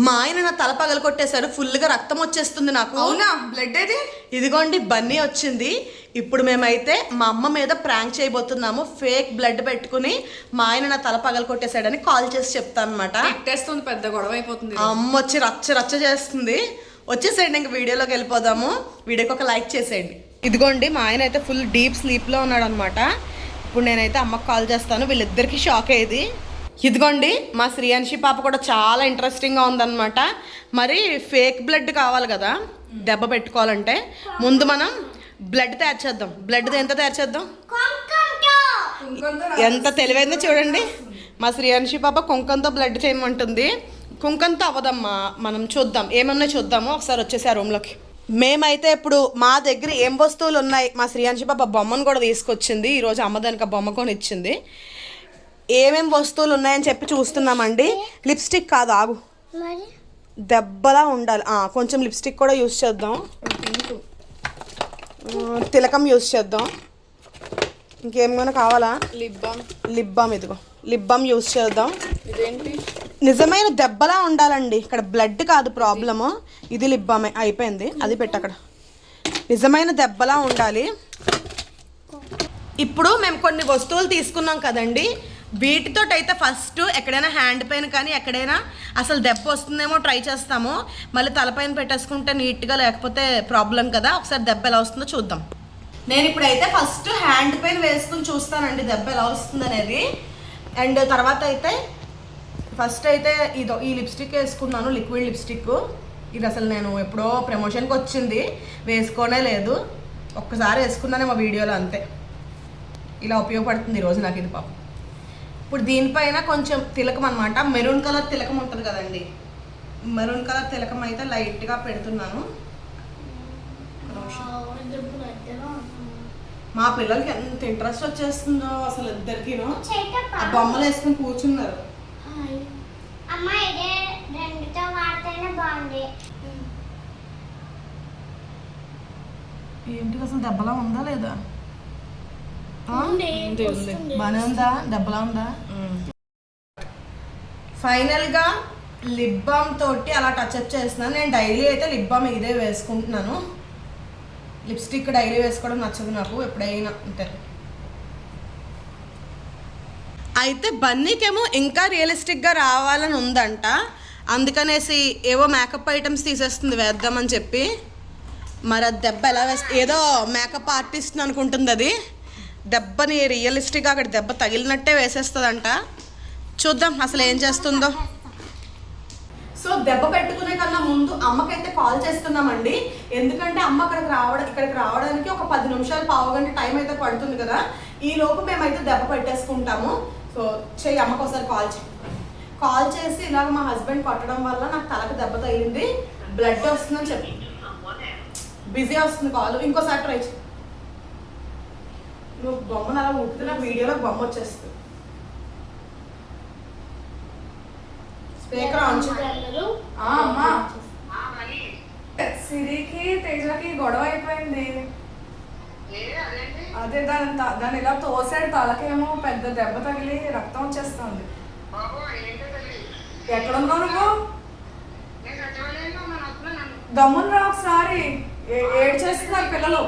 మా ఆయన నా తల పగలు కొట్టేశాడు, ఫుల్గా రక్తం వచ్చేస్తుంది నాకు. అవునా? బ్లడ్ ఏది? ఇదిగోండి బన్నీ వచ్చింది. ఇప్పుడు మేమైతే మా అమ్మ మీద ప్రాంక్ చేయబోతున్నాము. ఫేక్ బ్లడ్ పెట్టుకుని మా ఆయన నా తల పగలు కొట్టేశాడని కాల్ చేసి చెప్తాను అనమాట. పెట్టేస్తుంది, పెద్ద గొడవ అయిపోతుంది. అమ్మ వచ్చి రచ్చ రచ్చ చేస్తుంది. వచ్చేసేయండి, ఇంక వీడియోలోకి వెళ్ళిపోదాము. వీడియోకి ఒక లైక్ చేసేయండి. ఇదిగోండి మా ఆయన అయితే ఫుల్ డీప్ స్లీప్లో ఉన్నాడు అనమాట. ఇప్పుడు నేనైతే అమ్మకు కాల్ చేస్తాను. వీళ్ళిద్దరికి షాక్ అయ్యేది. ఇదిగోండి మా శ్రీయాన్షి పాప కూడా చాలా ఇంట్రెస్టింగ్గా ఉందన్నమాట. మరి ఫేక్ బ్లడ్ కావాలి కదా దెబ్బ పెట్టుకోవాలంటే, ముందు మనం బ్లడ్ తయారు చేద్దాం. బ్లడ్ ఎంత తయారు చేద్దాం? ఎంత తెలివైందో చూడండి. మా శ్రీయాన్షి పాప కుంకంతో బ్లడ్ చేయమంటుంది. కుంకంతో అవ్వదమ్మా, మనం చూద్దాం ఏమన్నా చూద్దాము. ఒకసారి వచ్చేసి ఆ రూమ్లోకి. మేమైతే ఇప్పుడు మా దగ్గర ఏం వస్తువులు ఉన్నాయి, మా శ్రీయాన్షి పాప బొమ్మను కూడా తీసుకొచ్చింది. ఈరోజు అమ్మదానికి ఆ బొమ్మ కొని ఇచ్చింది. ఏమేం వస్తువులు ఉన్నాయని చెప్పి చూస్తున్నామండి. లిప్స్టిక్ కాదు, ఆగు, దెబ్బలా ఉండాలి. కొంచెం లిప్స్టిక్ కూడా యూస్ చేద్దాం. తిలకం యూస్ చేద్దాం. ఇంకేమైనా కావాలా? లిప్ బామ్ ఇదిగో లిప్ బామ్ యూస్ చేద్దాం. ఇదేంటి? నిజమైన దెబ్బలా ఉండాలండి. ఇక్కడ బ్లడ్ కాదు ప్రాబ్లము, ఇది లిప్ బామే. అయిపోయింది, అది పెట్టు అక్కడ. నిజమైన దెబ్బలా ఉండాలి. ఇప్పుడు మేము కొన్ని వస్తువులు తీసుకున్నాం కదండి, వీటితోటైతే ఫస్ట్ ఎక్కడైనా హ్యాండ్ పైన కానీ ఎక్కడైనా అసలు దెబ్బ వస్తుందేమో ట్రై చేస్తాము. మళ్ళీ తలపైన పెట్టేసుకుంటే నీట్గా లేకపోతే ప్రాబ్లం కదా. ఒకసారి దెబ్బ ఎలా వస్తుందో చూద్దాం. నేను ఇప్పుడైతే ఫస్ట్ హ్యాండ్ పైన వేసుకుని చూస్తానండి దెబ్బ ఎలా వస్తుంది అనేది. అండ్ తర్వాత అయితే ఫస్ట్ అయితే ఈ లిప్స్టిక్ వేసుకున్నాను, లిక్విడ్ లిప్స్టిక్. ఇది అసలు నేను ఎప్పుడో ప్రమోషన్కి వచ్చింది, వేసుకోనే లేదు. ఒక్కసారి వేసుకున్నానే మా వీడియోలో, అంతే. ఇలా ఉపయోగపడుతుంది ఈరోజు నాకు ఇది పాపం. ఇప్పుడు దీనిపైన కొంచెం తిలకం అనమాట, మెరూన్ కలర్ తిలకం ఉంటుంది కదండి, మెరూన్ కలర్ తిలకం అయితే లైట్గా పెడుతున్నాను. మా పిల్లలకి ఎంత ఇంట్రెస్ట్ వచ్చేస్తుందో అసలు ఇద్దరికిను. ఆ బొమ్మలు వేసుకుని కూర్చున్నారు. ఏంటి అసలు దెబ్బలా ఉందా లేదా? బానే ఉందా? దెబ్బలా ఉందా? ఫైనల్గా లిప్ బామ్ తోటి అలా టచ్అప్ చేస్తున్నాను. నేను డైలీ అయితే లిప్ బామ్ ఇదే వేసుకుంటున్నాను. లిప్స్టిక్ డైలీ వేసుకోవడం నచ్చదు నాకు, ఎప్పుడైనా అంతే. అయితే బన్నీకేమో ఇంకా రియలిస్టిక్గా రావాలని ఉందంట, అందుకనేసి ఏవో మేకప్ ఐటమ్స్ తీసేస్తుంది వేద్దామని చెప్పి. మరి అది దెబ్బ ఎలా ఏదో మేకప్ ఆర్టిస్ట్ అనుకుంటుంది అది. దెబ్బని రియలిస్టిక్గా అక్కడ దెబ్బ తగిలినట్టే వేసేస్తుందంట. చూద్దాం అసలు ఏం చేస్తుందో. సో దెబ్బ పెట్టుకునే కన్నా ముందు అమ్మకైతే కాల్ చేస్తున్నామండి. ఎందుకంటే అమ్మ ఇక్కడికి రావడానికి ఒక 10 నిమిషాలు, పావు గంట టైం అయితే పడుతుంది కదా. ఈ లోపు మేమైతే దెబ్బ పెట్టేసుకుంటాము. సో చెయ్యి, అమ్మకు ఒకసారి కాల్ చేసి ఇలాగ మా హస్బెండ్ కొట్టడం వల్ల నాకు తలకు దెబ్బ తగిలింది, బ్లడ్ వస్తుందని చెప్పి. బిజీ వస్తుంది కాల్, ఇంకోసారి ట్రై చేయి. నువ్వు బొమ్మను అలా ఊపితే నాకు వీడియోలో బొమ్మ వచ్చేస్తుంది. స్పీకర్ ఆన్ చేయాలి. అమ్మా, సిరికి తేజకి గొడవ అయిపోయింది. అదే దాన్ని ఇలా తోసాడు, తలకేమో పెద్ద దెబ్బ తగిలి రక్తం వచ్చేస్తుంది. ఎక్కడున్నావు నువ్వు? గమ్మున రా ఒకసారి, ఏడు చేస్తున్నారు పిల్లలు.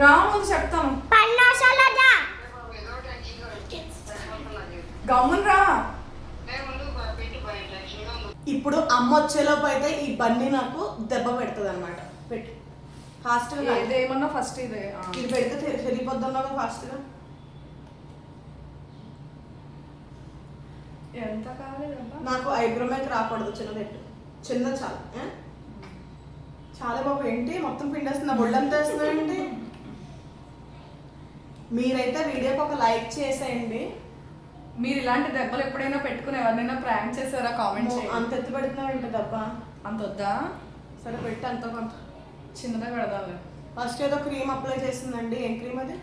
రా ముందు చెప్తాను. గమ్మున రా. ఇప్పుడు అమ్మ వచ్చేలోపు అయితే ఈ బన్నీ నాకు దెబ్బ పెడుతుంది అనమాట. పెట్టి ఫాస్ట్గా ఏమన్నా ఫస్ట్ ఇది పెడితే వెళ్ళిపోద్దాం ఫాస్ట్గా. ఎంత కాలేదు నాకు ఐబ్రో మీద రాకూడదు, చిన్నది చాలా. చాలా బాబు, ఏంటి మొత్తం పిండేస్తున్నా, బొళ్ళంతా వేస్తున్నాయండి. మీరైతే వీడియోకి ఒక లైక్ చేసేయండి. మీరు ఇలాంటి దెబ్బలు ఎప్పుడైనా పెట్టుకుని ఎవరినైనా ప్రాంక్ చేసారా? కామెంట్ చేయండి. అంత ఎత్తి పెడుతున్నావు ఏంటి దెబ్బ? అంత వద్దా? సరే పెట్టి అంత కొంత చిన్నదే పెడదాం. ఫస్ట్ ఏదో క్రీమ్ అప్లై చేసిందండి. ఏం క్రీమ్ అది?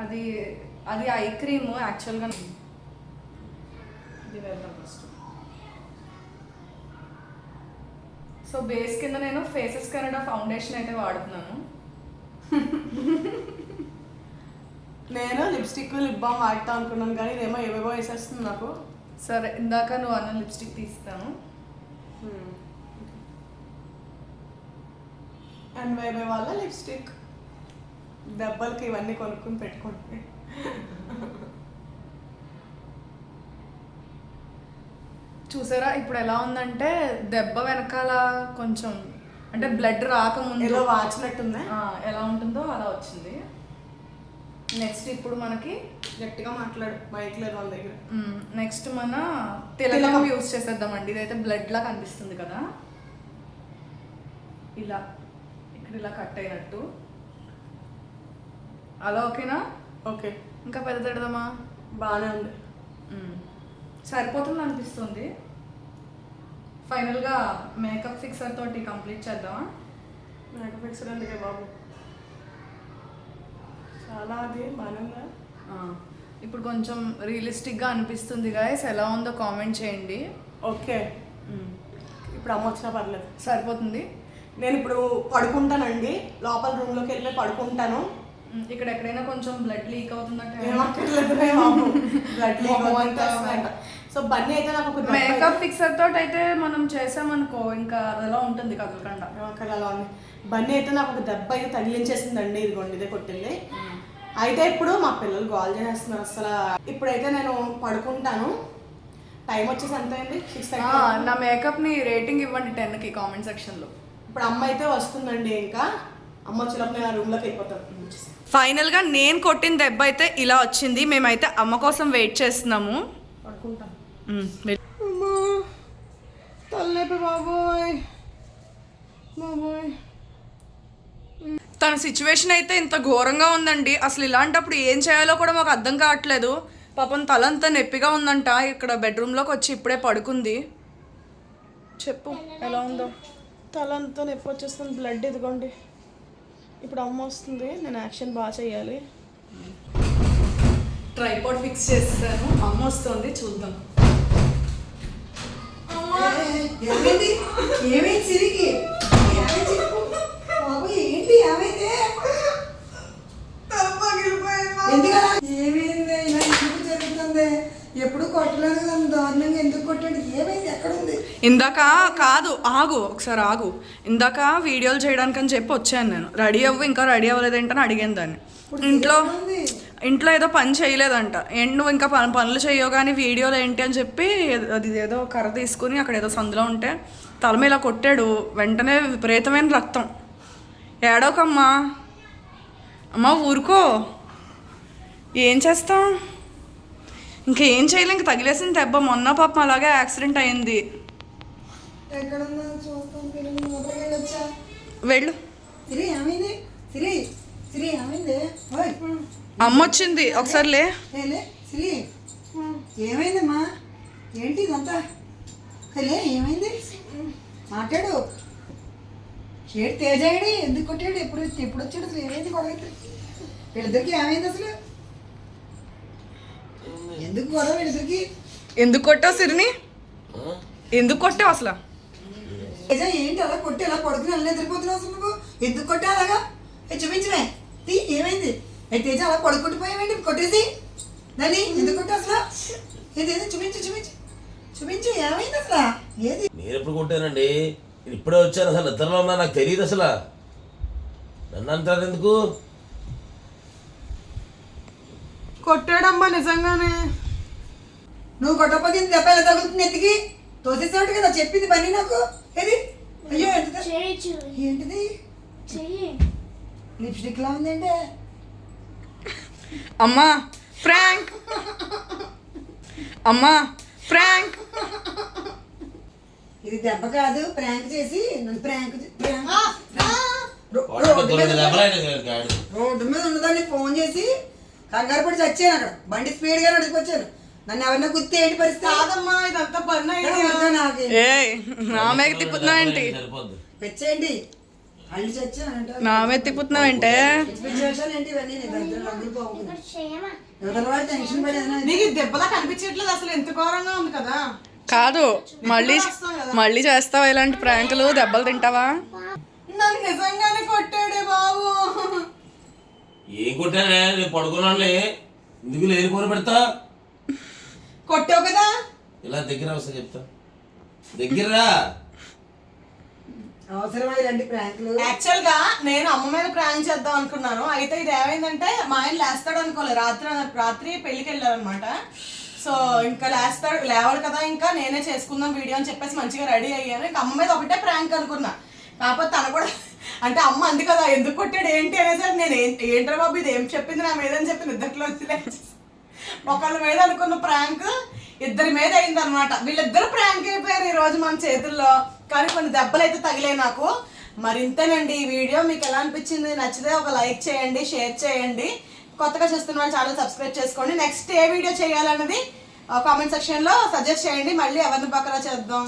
అది ఐ క్రీమ్ యాక్చువల్గా. ఇది వెళ్దాం ఫస్ట్. సో బేస్ కింద నేను ఫేసెస్ కెనడా ఫౌండేషన్ అయితే వాడుతున్నాను. నేను లిప్స్టిక్ లిప్ బామ్ వాడతా అనుకున్నాను కానీ ఇదేమో ఏవేవో వేసేస్తుంది నాకు. సరే ఇందాక నువ్వు అన్న లిప్స్టిక్ తీస్తాను. అండ్ వేవే వాళ్ళ లిప్స్టిక్ దెబ్బలకి ఇవన్నీ కొనుక్కుని పెట్టుకుంటే చూసారా ఇప్పుడు ఎలా ఉందంటే దెబ్బ వెనకాల కొంచెం అంటే బ్లడ్ రాకముందు ఏదో వాచినట్టుందా? ఎలా ఉంటుందో అలా వచ్చింది. నెక్స్ట్ ఇప్పుడు మనకి గట్టిగా మాట్లాడు, బైక్ లేదు వాళ్ళ దగ్గర. నెక్స్ట్ మన తిలకం యూస్ చేసేద్దామండి. ఇదైతే బ్లడ్ లా కనిపిస్తుంది కదా, ఇలా ఇక్కడ ఇలా కట్ అయినట్టు అలా. ఓకేనా? ఓకే. ఇంకా పెద్ద తిడదామా? బాగానే ఉంది, సరిపోతుంది అనిపిస్తుంది. ఫైనల్గా మేకప్ ఫిక్సర్ తోటి కంప్లీట్ చేద్దామా? మేకప్ ఫిక్సర్ ఎందుకే బాబు, చాలా అది బాగానే ఉందా? ఇప్పుడు కొంచెం రియలిస్టిక్గా అనిపిస్తుంది గాయస్. ఎలా ఉందో కామెంట్ చేయండి. ఓకే. ఇప్పుడు అమ్మ వచ్చినా పర్లేదు, సరిపోతుంది. నేను ఇప్పుడు పడుకుంటానండి, లోపల రూమ్లోకి వెళ్ళి పడుకుంటాను. ఇక్కడ ఎక్కడైనా కొంచెం బ్లడ్ లీక్ అవుతుందంటే బ్లడ్ లీక్. సో బన్నీ అయితే నాకు ఒక మేకప్ ఫిక్సర్ తోటి అయితే మనం చేసామనుకో ఇంకా అలా ఉంటుంది కదలకుండా. అలా ఉంది. బన్నీ అయితే నాకు ఒక దెబ్బ అయితే తగిలించేసిందండి. ఇదిగోండి ఇదే కొట్టింది. అయితే ఇప్పుడు మా పిల్లలు కాల్ చేస్తున్నారు అసలు. ఇప్పుడైతే నేను పడుకుంటాను. టైం వచ్చేసి ఎంత అయింది? 6:30. నా మేకప్ని రేటింగ్ ఇవ్వండి 10కి కామెంట్ సెక్షన్లో. ఇప్పుడు అమ్మ అయితే వస్తుందండి. ఇంకా అమ్మ వచ్చినప్పుడు నేను ఆ రూమ్లోకి వెళ్ళిపోతాను. ఫైనల్గా నేను కొట్టిన దెబ్బ అయితే ఇలా వచ్చింది. మేమైతే అమ్మ కోసం వెయిట్ చేస్తున్నాము. పడుకుంటాను. తలనొప్పి బాబోయ్ బాబోయ్. తన సిచ్యువేషన్ అయితే ఇంత ఘోరంగా ఉందండి. అసలు ఇలాంటప్పుడు ఏం చేయాలో కూడా మాకు అర్థం కావట్లేదు. పాపం తలంతా నొప్పిగా ఉందంట. ఇక్కడ బెడ్రూమ్లోకి వచ్చి ఇప్పుడే పడుకుంది. చెప్పు ఎలా ఉందో. తలంతా నొప్పి వచ్చేస్తుంది, బ్లడ్ ఇదిగోండి. ఇప్పుడు అమ్మ వస్తుంది, నేను యాక్షన్ బాగా చేయాలి. ట్రైపాడ్ ఫిక్స్ చేస్తాను, అమ్మ వస్తుంది, చూద్దాం. ఏమైంది సిరికి? ఏంటి ఏమైంది? ఎందుకలా ఏమైంది? ఇలా ఎందుకు జరుగుతుంది? ఎప్పుడు కొట్టలేదు కదా, దారుణంగా ఎందుకు కొట్టాడు? ఏమైంది? ఎక్కడుంది? ఇందాక కాదు, ఆగు ఒకసారి ఆగు. ఇందాక వీడియోలు చేయడానికి అని చెప్పి వచ్చాను నేను. రెడీ అవ్వు, ఇంకా రెడీ అవ్వలేదేంటని అడిగాను దాన్ని. ఇంట్లో ఏదో పని చేయలేదంట. ఏంటి నువ్వు ఇంకా పనులు చేయవు కానీ వీడియోలో ఏంటి అని చెప్పి అది ఏదో కర్ర తీసుకుని అక్కడ ఏదో సందులో ఉంటే తల మీద ఇలా కొట్టాడు. వెంటనే విపరీతమైన రక్తం. ఏడోకమ్మా, అమ్మా ఊరుకో. ఏం చేస్తాం, ఇంకేం చేయలేం. ఇంక తగిలేసిన దెబ్బ. మొన్న పాపం అలాగే యాక్సిడెంట్ అయింది. వెళ్ళు. ఏమైంది సిరి? సిరి ఏమైంది? అమ్మ వచ్చింది, ఒకసారి లే. సిరి ఏమైందమ్మా? ఏంటి ఇదంతా? లే ఏమైంది? మాట్లాడు. ఏడు తేజాడి ఎందుకు కొట్టాడు? ఎప్పుడు వచ్చాడు? అసలు ఏమైంది గొడవ? వీళ్ళిద్దరికి ఏమైంది అసలు? ఎందుకు గొడవ వీళ్ళిద్దరికి? ఎందుకు కొట్టావు సిరిని? ఎందుకు కొట్టావు అసలు? తేజ ఏంటి అలా కొట్టి అలా పడుకుని అలా నిద్రపోతున్నావు అసలు నువ్వు? ఎందుకు కొట్టా అలాగా? చూపించమే ఏమైంది? తేజ అలా పడుకుంటుపోయావేంటి కొట్టేసి దాన్ని? ఎందుకు కొట్టా అసలు? ఏదేదో చూపించు చూపించు చూపించు ఏమైంది అసలు? ఏది? నేను ఎప్పుడు కొట్టానండి? నేను ఇప్పుడే వచ్చాను. అసలు నిద్రలో ఉన్నా, నాకు తెలియదు అసలు. నన్ను అంటారు ఎందుకు? కొట్టాడమ్మా నిజంగానే. నువ్వు కొట్టకపోతే దెబ్బ ఎలా తగులుతుంది ఎత్తికి? తోసేసేవాడు కదా చెప్పింది పని నాకు. ఏది? అయ్యో ఏంటిది? లిప్స్టిక్ లా ఉందంటే. అమ్మా ఫ్రాంక్, అమ్మా ఫ్రాంక్. ఇది దెబ్బ కాదు, ప్రాంక్ చేసి నన్ను ప్రాంక్ రోడ్డు మీద ఉన్నదాన్ని ఫోన్ చేసి కంగారు పడి చచ్చాను. అక్కడ బండి స్పీడ్ గా నడిచిపోచ్చాను. నన్ను ఎవరిన గుర్తు ఏంటి పరిస్థితి? కాదమ్మా ఇదంతా పని నాకు నా మీద తిప్పుతున్నావు ఏంటి? పెంచేయండి అల్లి చచ్చానంటే నా మీద తిప్పుతున్నావు ఏంటే? ఏంటి ఇవన్నీ రంగులు పోకుండా యువతల వాడు టెన్షన్ పడేది. నీకు దెబ్బలా కనిపించట్లేదు అసలు, ఎంత ఘోరంగా ఉంది కదా. కాదు, మళ్ళీ చేస్తావా ఇలాంటి ప్రాంకులు? దెబ్బలు తింటావా? నన్ను నిజంగానే కొట్టాడే బాబు. ఏం కొట్టానే నేను పడుకున్నానులే, ఎందుకు లేనిపోని పెడతా? కొట్టావు కదా. ఇలా దగ్గర వస్తా చెప్తా, దగ్గర అవసరమా ఇలాంటి ప్రాంకులు? యాక్చువల్ గా నేను అమ్మ మీద ప్రాంక్ చేద్దాం అనుకున్నాను. అయితే ఇది ఏమైందంటే మా ఆయన లేస్తాడు అనుకోలేదు. రాత్రి పెళ్లికి వెళ్ళారనమాట. సో ఇంకా లేవాడు కదా, ఇంకా నేనే చేసుకుందాం వీడియో అని చెప్పేసి మంచిగా రెడీ అయ్యాను. ఇంకా అమ్మ మీద ఒకటే ప్రాంక్ అనుకున్నా. కాకపోతే తను కూడా అంటే అమ్మ అంది కదా ఎందుకు కొట్టాడు ఏంటి అనేసరికి నేను ఏంట్రా బాబు ఇది ఏం చెప్పింది నా మీద అని చెప్పి నిద్రలో ఒకళ్ళ మీద అనుకున్న ప్రాంక్ ఇద్దరి మీద అయింది అనమాట. వీళ్ళిద్దరు ప్రాంక్ అయిపోయారు ఈ రోజు మన చేతుల్లో. కానీ కొన్ని దెబ్బలు అయితే తగిలాయి నాకు. మరింతేనండి ఈ వీడియో మీకు ఎలా అనిపించింది? నచ్చితే ఒక లైక్ చేయండి, షేర్ చేయండి. కొత్తగా చూస్తున్న వాళ్ళు ఛానల్ సబ్స్క్రైబ్ చేసుకోండి. నెక్స్ట్ ఏ వీడియో చేయాలన్నది కామెంట్ సెక్షన్లో సజెస్ట్ చేయండి. మళ్ళీ ఎవరిని పక్కన చేద్దాం.